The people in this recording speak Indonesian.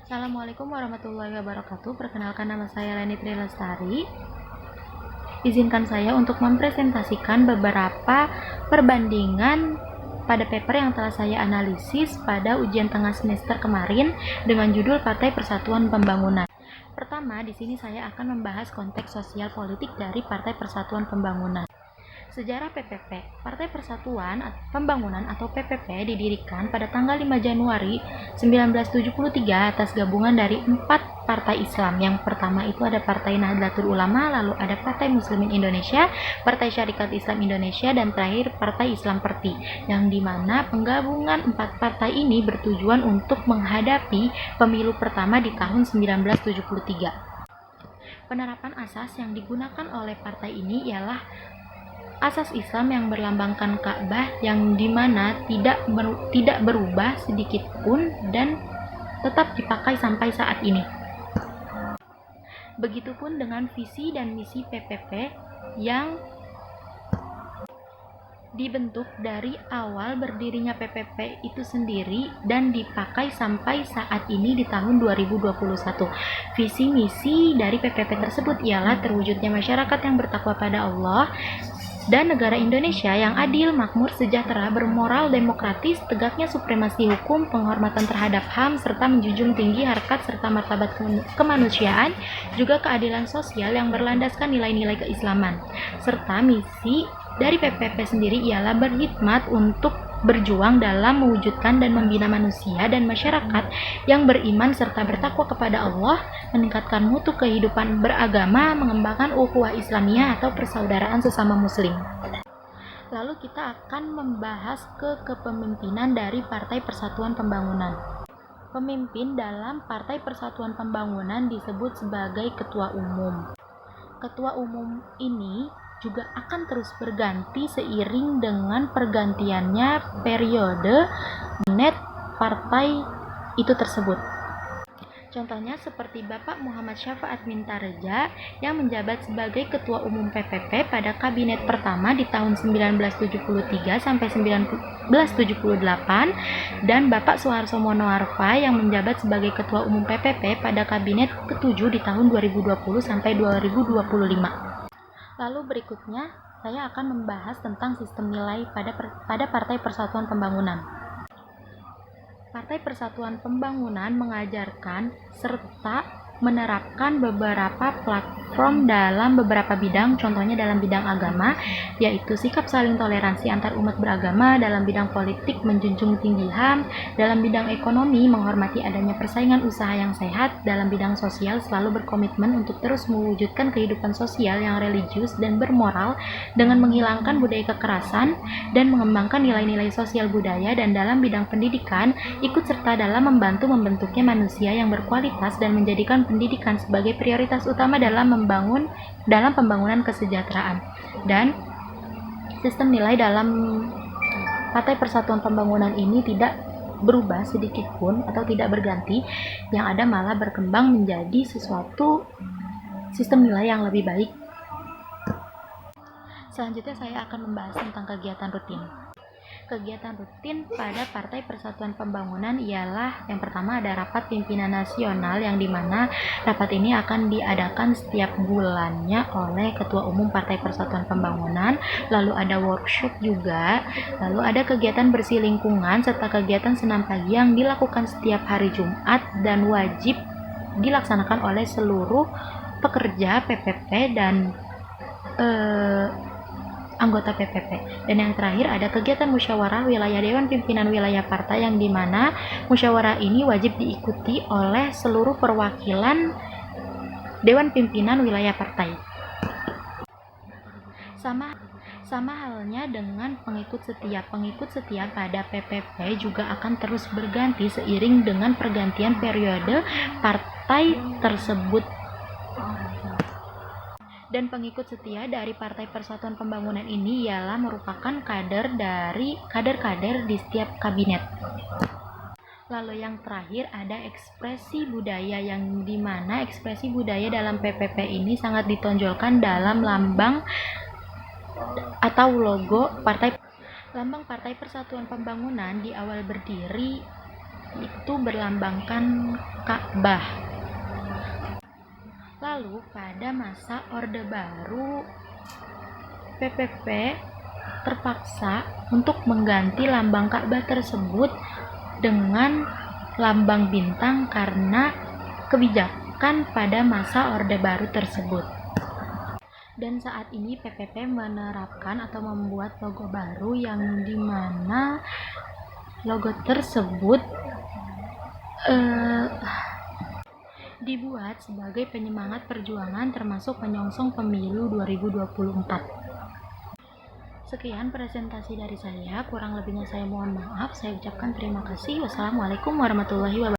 Assalamualaikum warahmatullahi wabarakatuh. Perkenalkan, nama saya Leni Trilestari. Izinkan saya untuk mempresentasikan beberapa perbandingan pada paper yang telah saya analisis pada ujian tengah semester kemarin dengan judul Partai Persatuan Pembangunan. Pertama, di sini saya akan membahas konteks sosial politik dari Partai Persatuan Pembangunan. Sejarah PPP, Partai Persatuan Pembangunan atau PPP didirikan pada tanggal 5 Januari 1973 atas gabungan dari 4 partai Islam. Yang pertama itu ada Partai Nahdlatul Ulama, lalu ada Partai Muslimin Indonesia, Partai Syarikat Islam Indonesia, dan terakhir Partai Islam Perti, yang dimana penggabungan 4 partai ini bertujuan untuk menghadapi pemilu pertama di tahun 1973. Penerapan asas yang digunakan oleh partai ini ialah asas Islam yang berlambangkan Ka'bah, yang dimana tidak berubah sedikit pun dan tetap dipakai sampai saat ini. Begitupun dengan visi dan misi PPP yang dibentuk dari awal berdirinya PPP itu sendiri dan dipakai sampai saat ini di tahun 2021. Visi misi dari PPP tersebut ialah terwujudnya masyarakat yang bertakwa pada Allah dan negara Indonesia yang adil, makmur, sejahtera, bermoral, demokratis, tegaknya supremasi hukum, penghormatan terhadap HAM, serta menjunjung tinggi harkat serta martabat kemanusiaan, juga keadilan sosial yang berlandaskan nilai-nilai keislaman. Serta misi dari PPP sendiri ialah berkhidmat untuk berjuang dalam mewujudkan dan membina manusia dan masyarakat yang beriman serta bertakwa kepada Allah, meningkatkan mutu kehidupan beragama, mengembangkan ukhuwah Islamiyah atau persaudaraan sesama muslim. Lalu kita akan membahas kepemimpinan dari Partai Persatuan Pembangunan. Pemimpin dalam Partai Persatuan Pembangunan disebut sebagai Ketua Umum. Ketua Umum ini juga akan terus berganti seiring dengan pergantiannya periode kabinet partai itu tersebut. Contohnya seperti Bapak Muhammad Syafaat Mintareja yang menjabat sebagai Ketua Umum PPP pada kabinet pertama di tahun 1973 sampai 1978, dan Bapak Suharto Monoarfa yang menjabat sebagai Ketua Umum PPP pada kabinet ke-7 di tahun 2020 sampai 2025. Lalu berikutnya saya akan membahas tentang sistem nilai pada Partai Persatuan Pembangunan. Partai Persatuan Pembangunan mengajarkan serta menerapkan beberapa platform dalam beberapa bidang, contohnya dalam bidang agama, yaitu sikap saling toleransi antar umat beragama, dalam bidang politik menjunjung tinggi HAM, dalam bidang ekonomi menghormati adanya persaingan usaha yang sehat, dalam bidang sosial selalu berkomitmen untuk terus mewujudkan kehidupan sosial yang religius dan bermoral dengan menghilangkan budaya kekerasan dan mengembangkan nilai-nilai sosial budaya, dan dalam bidang pendidikan ikut serta dalam membantu membentuknya manusia yang berkualitas dan menjadikan pendidikan sebagai prioritas utama dalam pembangunan kesejahteraan. Dan sistem nilai dalam Partai Persatuan Pembangunan ini tidak berubah sedikit pun atau tidak berganti, yang ada malah berkembang menjadi sesuatu sistem nilai yang lebih baik. Selanjutnya saya akan membahas tentang kegiatan rutin. Kegiatan rutin pada Partai Persatuan Pembangunan ialah yang pertama ada rapat pimpinan nasional, yang dimana rapat ini akan diadakan setiap bulannya oleh Ketua Umum Partai Persatuan Pembangunan. Lalu ada workshop juga, lalu ada kegiatan bersih lingkungan serta kegiatan senam pagi yang dilakukan setiap hari Jumat dan wajib dilaksanakan oleh seluruh pekerja PPP dan anggota PPP. Dan yang terakhir ada kegiatan musyawarah wilayah Dewan Pimpinan Wilayah Partai, yang dimana musyawarah ini wajib diikuti oleh seluruh perwakilan Dewan Pimpinan Wilayah Partai. Sama halnya dengan pengikut setia. Pengikut setia pada PPP juga akan terus berganti seiring dengan pergantian periode partai tersebut. Dan pengikut setia dari Partai Persatuan Pembangunan ini ialah merupakan kader di setiap kabinet. Lalu yang terakhir ada ekspresi budaya, yang dimana ekspresi budaya dalam PPP ini sangat ditonjolkan dalam lambang atau logo partai. Lambang Partai Persatuan Pembangunan di awal berdiri itu berlambangkan Ka'bah. Lalu pada masa Orde Baru, PPP terpaksa untuk mengganti lambang Ka'bah tersebut dengan lambang bintang karena kebijakan pada masa Orde Baru tersebut. Dan saat ini PPP menerapkan atau membuat logo baru yang dimana logo tersebut dibuat sebagai penyemangat perjuangan termasuk menyongsong pemilu 2024. Sekian presentasi dari saya, kurang lebihnya saya mohon maaf. Saya ucapkan terima kasih. Wassalamualaikum warahmatullahi wabarakatuh.